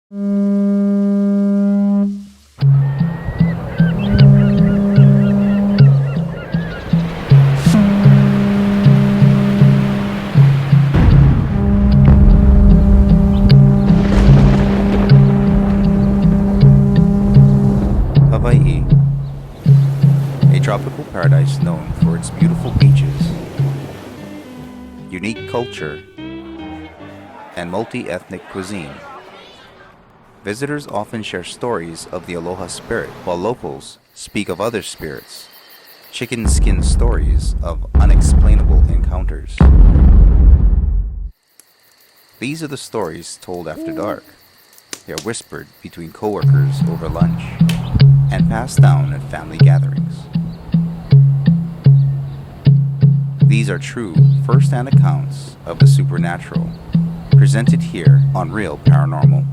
Hawaii, a tropical paradise known for its beautiful beaches, unique culture, and multi-ethnic cuisine. Visitors often share stories of the aloha spirit, while locals speak of other spirits, chicken skin stories of unexplainable encounters. These are the stories told after dark. They are whispered between coworkers over lunch and passed down at family gatherings. These are true first-hand accounts of the supernatural, presented here on Real Paranormal.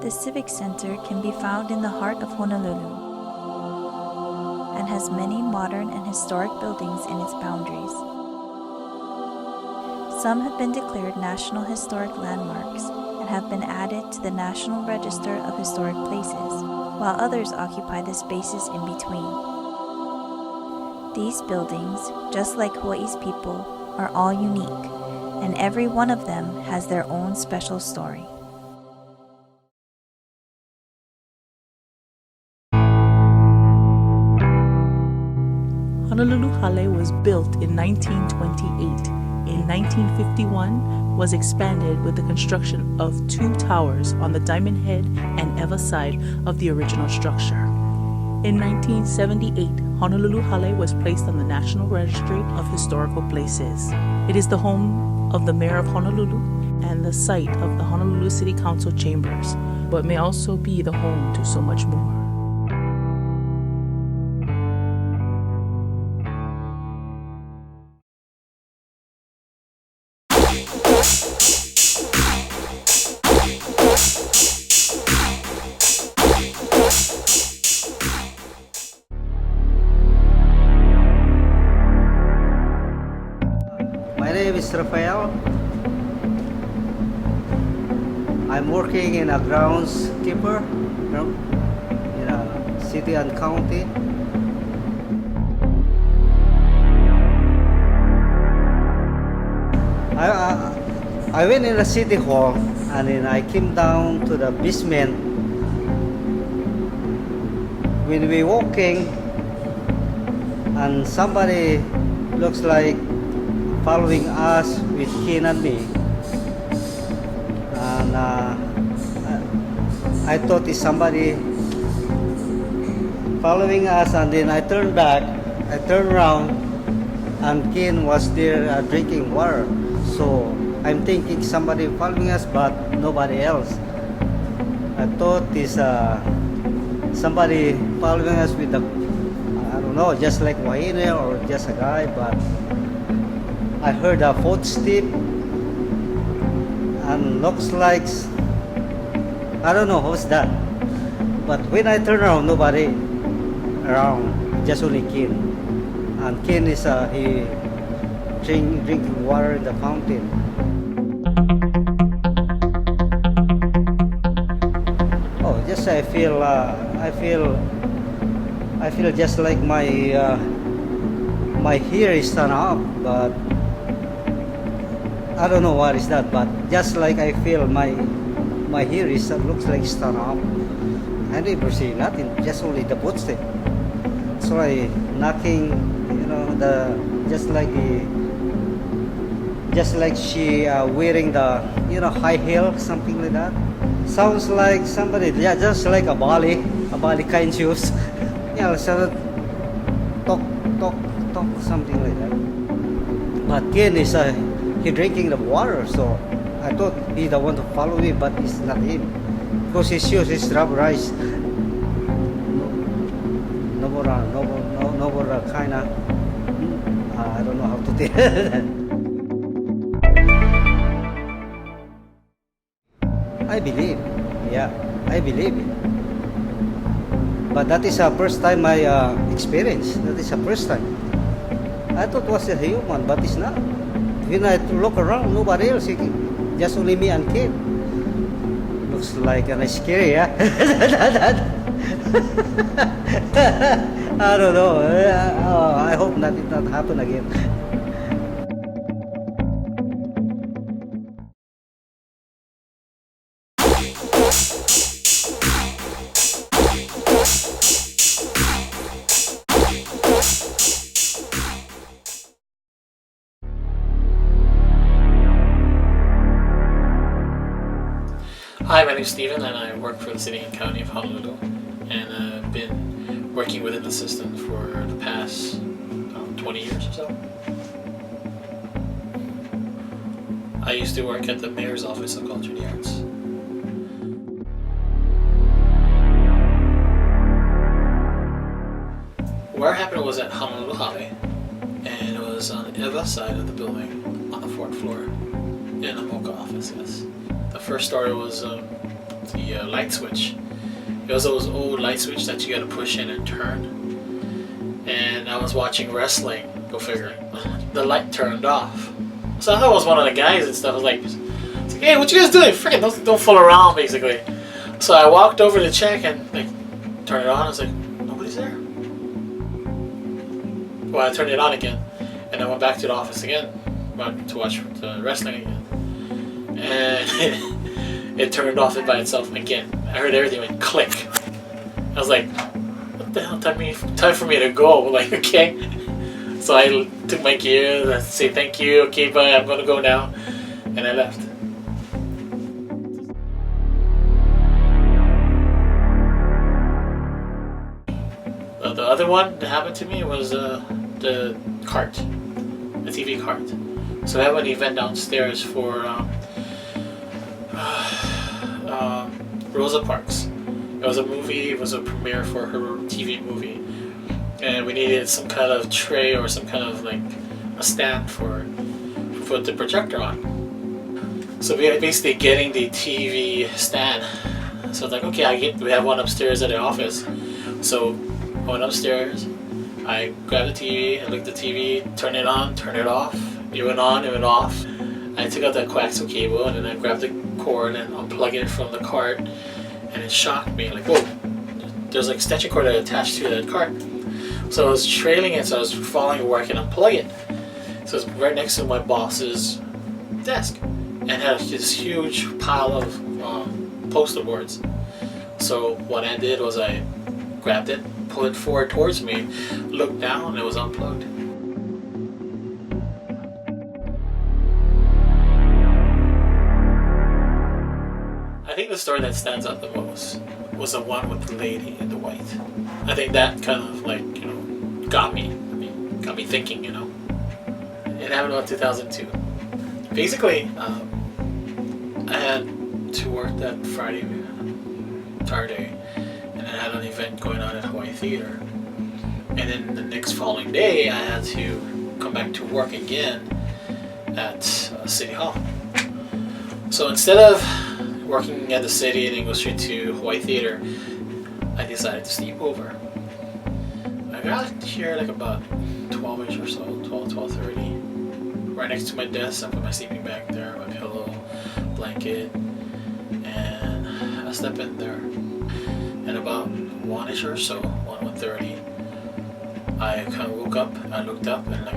The Civic Center can be found in the heart of Honolulu and has many modern and historic buildings in its boundaries. Some have been declared National Historic Landmarks and have been added to the National Register of Historic Places, while others occupy the spaces in between. These buildings, just like Hawaii's people, are all unique, and every one of them has their own special story. Honolulu Hale was built in 1928. In 1951, was expanded with the construction of 2 towers on the Diamond Head and Eva side of the original structure. In 1978, Honolulu Hale was placed on the National Registry of Historical Places. It is the home of the Mayor of Honolulu and the site of the Honolulu City Council chambers, but may also be the home to so much more. My name is Raphael. I'm working in a groundskeeper in a city and county. I went in the city hall and then I came down to the basement. When we walking and somebody looks like following us with Ken and me, and I thought it's somebody following us, and then I turned back, I turned around, and Ken was there drinking water. So I'm thinking somebody following us, but nobody else. I thought it's somebody following us with a, I don't know, just like Wahine or just a guy, but I heard a footstep and looks like, I don't know who's that. But when I turn around, nobody around, just only Ken. And Ken is he drinking water in the fountain. Oh, just I feel I feel just like my hair is stand up, but I don't know what is that. But just like I feel my hair is looks like stand up. I never see nothing, just only the footstep. So I knocking, just like she wearing the high heel, something like that. Sounds like somebody, yeah, just like a Bali kind shoes. So talk, talk, something like that. But Ken is he drinking the water, so I thought he the one to follow me, but it's not him, because his shoes is rubberized. No more kinda. I don't know how to tell that. I believe, yeah, I believe it. But that is the first time I experienced. That is the first time. I thought it was a human, but it's not. When I look around, nobody else. Just only me and kid. Looks like scary, yeah. I don't know. I hope that it not happen again. Hi, my name is Steven and I work for the City and County of Honolulu, and I've been working within the system for the past 20 years or so. I used to work at the Mayor's Office of Culture and the Arts. Where it happened was at Honolulu Hale, and it was on the Eva side of the building on the 4th floor in the Mocha office, yes. The first story was the light switch. It was those old light switch that you gotta push in and turn. And I was watching wrestling, go figure. The light turned off. So I thought it was one of the guys and stuff. I was like, hey, what you guys doing? Freaking don't fool around, basically. So I walked over to check and turn it on. I was like, nobody's there. Well, I turned it on again, and I went back to the office again to watch the wrestling again. And it turned off by itself again. I heard everything went click. I was like, what the hell, time for me to go. Like, okay. So I took my gear, I say thank you, okay, bye, I'm gonna go now. And I left. The other one that happened to me was the cart, the TV cart. So I have an event downstairs for Rosa Parks. It was a movie, it was a premiere for her TV movie. And we needed some kind of tray or some kind of a stand for put the projector on. So we are basically getting the TV stand. So it's like, okay, we have one upstairs at the office. So I went upstairs, I grabbed the TV, I looked at the TV, turn it on, turn it off. It went on, it went off. I took out the coaxial cable and then I grabbed the cord and unplugged it from the cart, and it shocked me. Like, whoa, there's extension cord attached to that cart. So I was trailing it, so I was following where I can unplug it. So it's right next to my boss's desk and had this huge pile of poster boards. So what I did was I grabbed it, pulled it forward towards me, looked down, and it was unplugged. I think the story that stands out the most was the one with the lady in the white. I think that kind of got me thinking, It happened about 2002. Basically, I had to work that Friday, Saturday, and I had an event going on at Hawaii Theater. And then the next following day, I had to come back to work again at City Hall. So instead of working at the city and then go straight to Hawaii Theater, I decided to sleep over. I got here about 12ish or so, 12:30. Right next to my desk, I put my sleeping bag there, my pillow, blanket, and I slept in there. And about 1ish or so, 1:30, I kind of woke up, I looked up, and like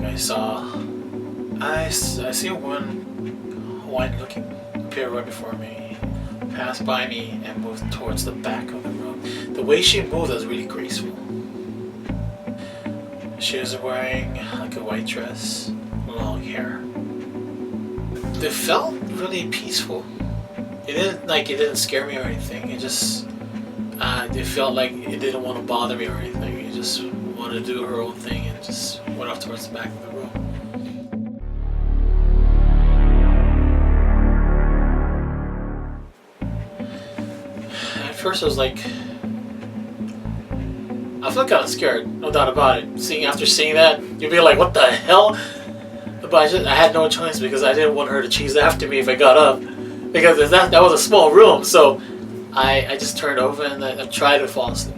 I see one Hawaiian looking appear right before me, pass by me, and move towards the back of the room. The way she moved was really graceful. She was wearing like a white dress, long hair. It felt really peaceful. It didn't scare me or anything. It just it felt like it didn't want to bother me or anything. It just wanted to do her own thing and just went off towards the back of the room. At first I was like, I felt kind of scared, no doubt about it. After seeing that, you'd be like, what the hell? But I had no choice because I didn't want her to chase after me if I got up. Because that was a small room, so I just turned over and I tried to fall asleep.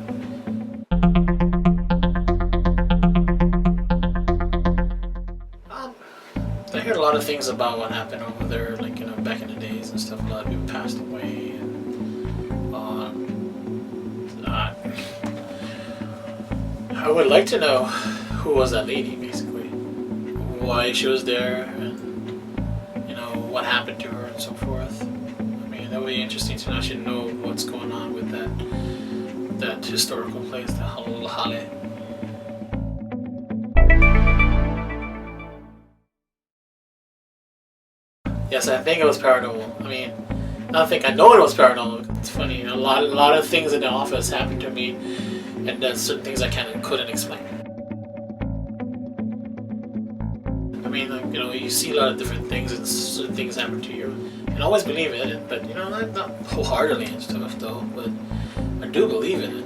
I heard a lot of things about what happened over there, like, you know, back in the days and stuff. A lot of people passed away. And, I would like to know who was that lady, basically. Why she was there, and, you know, what happened to her and so forth. I mean, that would be interesting to actually know what's going on with that historical place, the Honolulu Hale. Yes, I think it was paranormal. I mean, I know it was paranormal. It's funny, a lot of things in the office happened to me, and then certain things I couldn't explain. I mean, like, you know, you see a lot of different things, and certain things happen to you, and I always believe in it. But you know, not wholeheartedly and stuff though. But I do believe in it.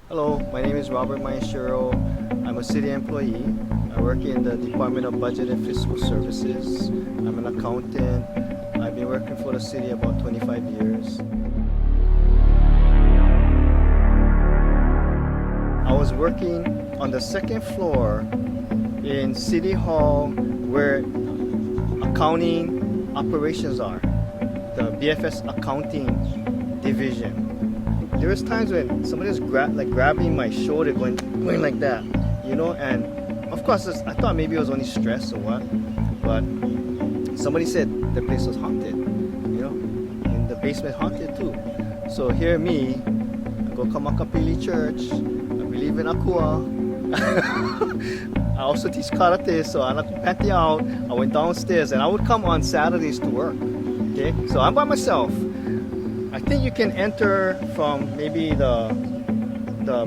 Hello, my name is Robert Maeshiro. I'm a city employee. I work in the Department of Budget and Fiscal Services. I'm an accountant. I've been working for the city about 25 years. I was working on the second floor in City Hall where accounting operations are, the BFS accounting division. There was times when somebody was grabbing my shoulder, going like that, you know, and of course I thought maybe it was only stress or what, but somebody said the place was haunted, you know, in the basement haunted too. So here me, I go Kamakapili Church, I believe in Akua. I also teach karate, so I like patty out. I went downstairs and I would come on Saturdays to work. Okay, so I'm by myself. I think you can enter from maybe the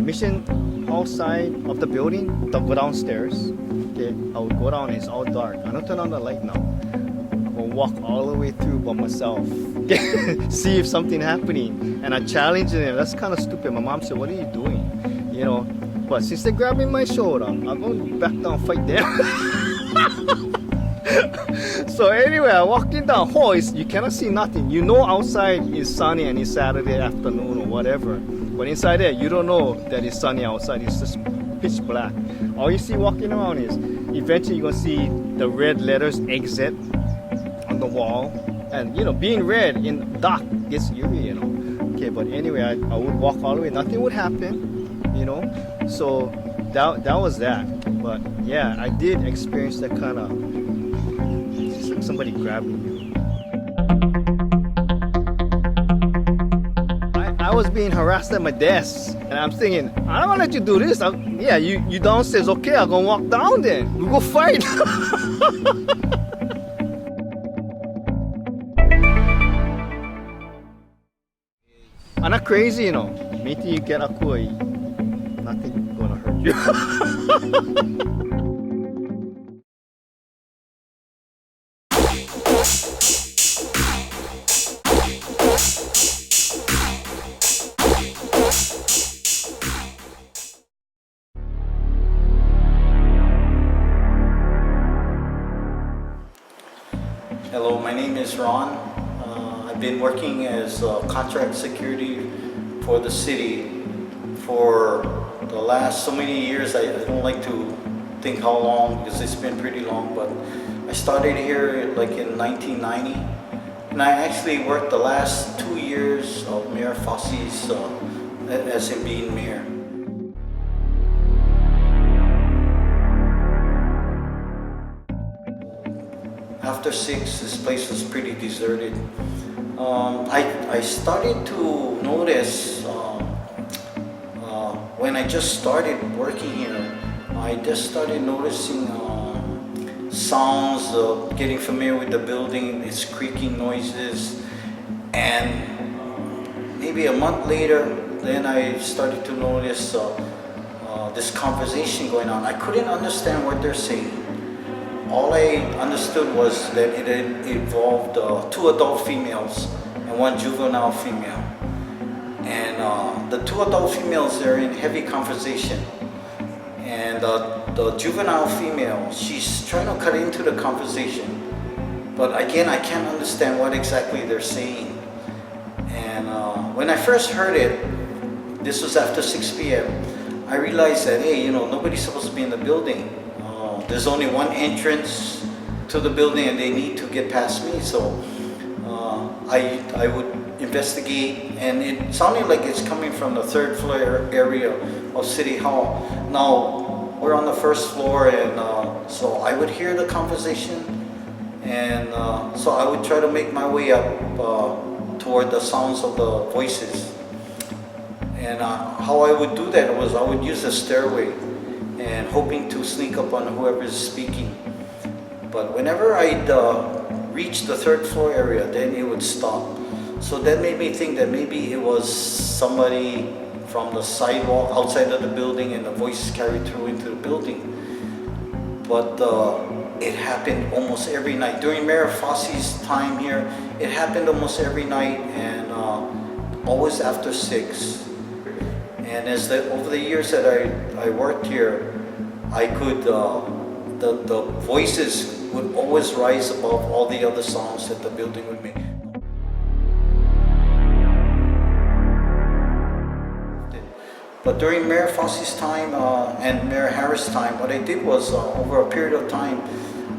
mission hall side of the building, go downstairs. Okay, I would go down, it's all dark. I don't turn on the light now. I will walk all the way through by myself. See if something happening. And I challenge them. That's kind of stupid. My mom said, what are you doing? You know, but since they're grabbing my shoulder, I'm going back down and fight them. So anyway, I walked in the hall, you cannot see nothing. You know outside is sunny and it's Saturday afternoon or whatever. But inside there, you don't know that it's sunny outside. It's just pitch black. All you see walking around is, eventually you're going to see the red letters exit on the wall. And, you know, being red in dark gets eerie, you know. Okay, but anyway, I would walk all the way. Nothing would happen, you know. So that was that. But yeah, I did experience that kind of, it's like somebody grabbing you. I was being harassed at my desk, and I'm thinking, I don't want to let you do this. Yeah, you downstairs. Okay, I'm gonna walk down then. We'll go fight. I'm not crazy, you know. Maybe you get a koi, nothing gonna hurt you. Hello, my name is Ron. I've been working as contract security for the city for the last so many years. I don't like to think how long because it's been pretty long, but I started here like in 1990, and I actually worked the last 2 years of Mayor Fosse's as him being mayor. After 6, this place was pretty deserted. I started to notice when I just started working here, I just started noticing sounds of getting familiar with the building, its creaking noises, and maybe a month later, then I started to notice this conversation going on. I couldn't understand what they're saying. All I understood was that it involved 2 adult females and 1 juvenile female. And the 2 adult females, they're in heavy conversation. And the juvenile female, she's trying to cut into the conversation. But again, I can't understand what exactly they're saying. And when I first heard it, this was after 6 p.m., I realized that, hey, you know, nobody's supposed to be in the building. There's only 1 entrance to the building and they need to get past me. So I would investigate, and it sounded like it's coming from the 3rd floor area of City Hall. Now, we're on the 1st floor, and so I would hear the conversation, and so I would try to make my way up toward the sounds of the voices. And how I would do that was I would use a stairway and hoping to sneak up on whoever's speaking. But whenever I'd reach the 3rd floor area, then it would stop. So that made me think that maybe it was somebody from the sidewalk outside of the building and the voice carried through into the building. But it happened almost every night. During Mayor Fosse's time here, it happened almost every night, and always after 6. And over the years that I worked here, I could, the voices would always rise above all the other sounds that the building would make. But during Mayor Fosse's time and Mayor Harris' time, what I did was, over a period of time,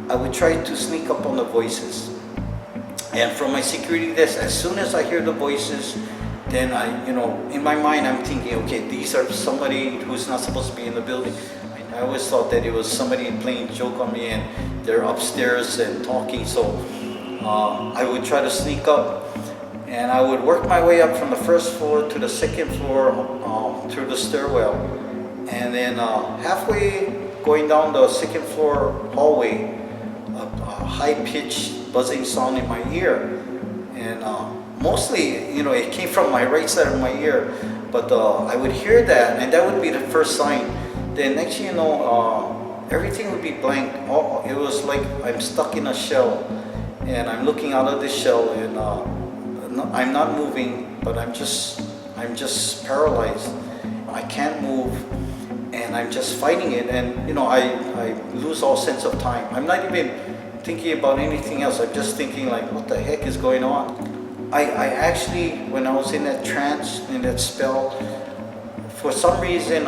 I would try to sneak up on the voices. And from my security desk, as soon as I hear the voices, then in my mind, I'm thinking, okay, these are somebody who's not supposed to be in the building. I always thought that it was somebody playing joke on me, and they're upstairs and talking. So I would try to sneak up, and I would work my way up from the 1st floor to the 2nd floor through the stairwell. And then halfway going down the 2nd floor hallway, a high-pitched buzzing sound in my ear. And mostly, it came from my right side of my ear, but I would hear that, and that would be the first sign. Then next thing you know, everything would be blank. It was like I'm stuck in a shell, and I'm looking out of this shell, and I'm not moving, but I'm just paralyzed. I can't move, and I'm just fighting it, and I lose all sense of time. I'm not even thinking about anything else. I'm just thinking like, what the heck is going on? I actually, when I was in that trance, in that spell, for some reason,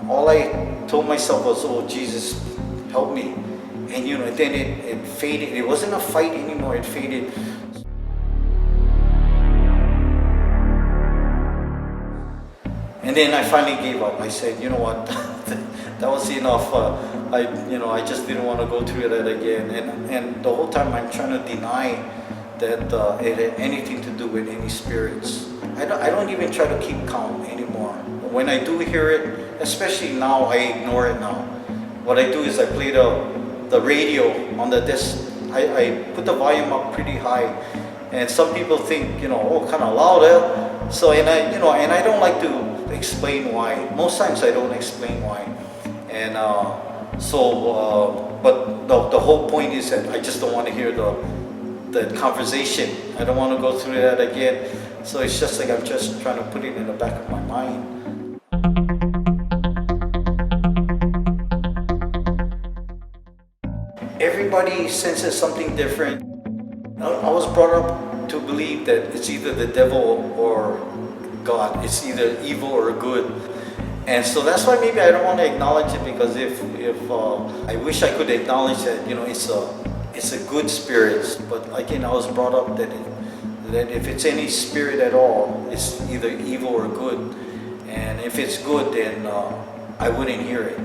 all I told myself was, oh, Jesus, help me. And then it faded. It wasn't a fight anymore, it faded. And then I finally gave up. I said, you know what, that was enough. I just didn't want to go through that again. And the whole time I'm trying to deny that it had anything to do with any spirits. I don't even try to keep count anymore. When I do hear it, especially now, I ignore it now. What I do is I play the radio on the desk. I put the volume up pretty high, and some people think, oh, kind of loud. So and I don't like to explain why. Most times I don't explain why, and but the whole point is that I just don't want to hear the conversation. I don't want to go through that again. So it's just like I'm just trying to put it in the back of my mind. Everybody senses something different. I was brought up to believe that it's either the devil or God. It's either evil or good. And so that's why maybe I don't want to acknowledge it, because if I wish I could acknowledge that, it's a good spirit. But again, I was brought up that if it's any spirit at all, it's either evil or good. And if it's good, then I wouldn't hear it.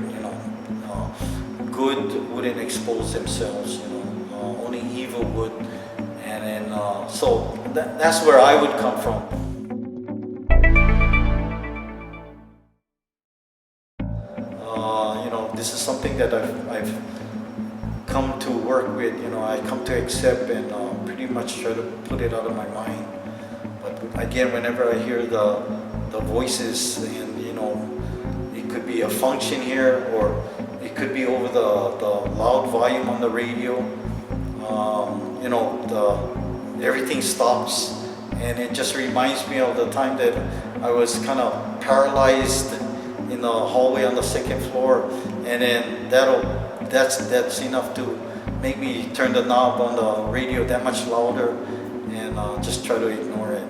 Good wouldn't expose themselves. Only evil would. And then so that's where I would come from. This is something that I've come to work with. I come to accept and pretty much try to put it out of my mind. But again, whenever I hear the voices, and it could be a function here, or it could be over the loud volume on the radio. Everything stops, and it just reminds me of the time that I was kind of paralyzed in the hallway on the second floor, and then that's enough to make me turn the knob on the radio that much louder, and just try to ignore it.